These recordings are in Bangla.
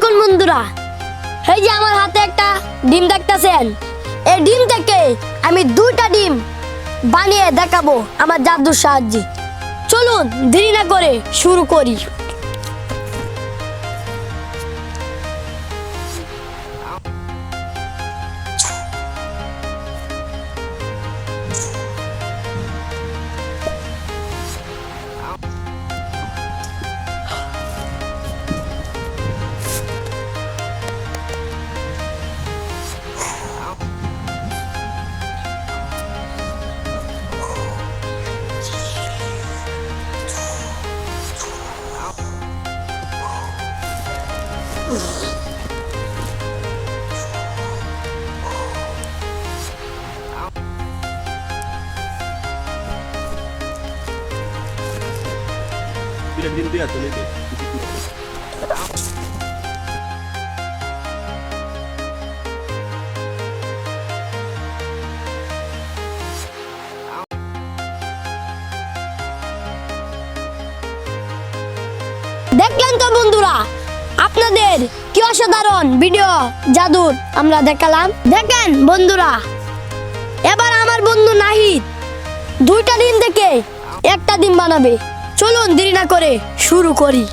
দেখুন বন্ধুরা, এই যে আমার হাতে একটা ডিম দেখতেছেন। এই ডিম থেকে আমি দুইটা ডিম বানিয়ে দেখাবো আমার জাদুর সাহায্যে। চলুন দেরি না করে শুরু করি। Din dia tuloy din. দেখলেন তো বন্ধুরা, আপনাদের কি অসাধারণ ভিডিও জাদুর আমরা দেখালাম। দেখেন বন্ধুরা, এবার আমার বন্ধু নাহিদ দুইটা ডিম থেকে একটা ডিম বানাবে। চলুন দেরি না করে শুরু করি।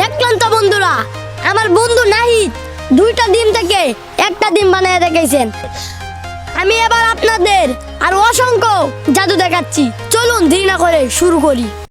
দেখলেন তো বন্ধুরা, আমার বন্ধু নাহিদ দুইটা ডিম থেকে একটা ডিম বানিয়ে দেখাইছেন। আমি এবার আপনাদের আর অসংখ্য জাদু দেখাচ্ছি। চলুন দেরি না করে শুরু করি।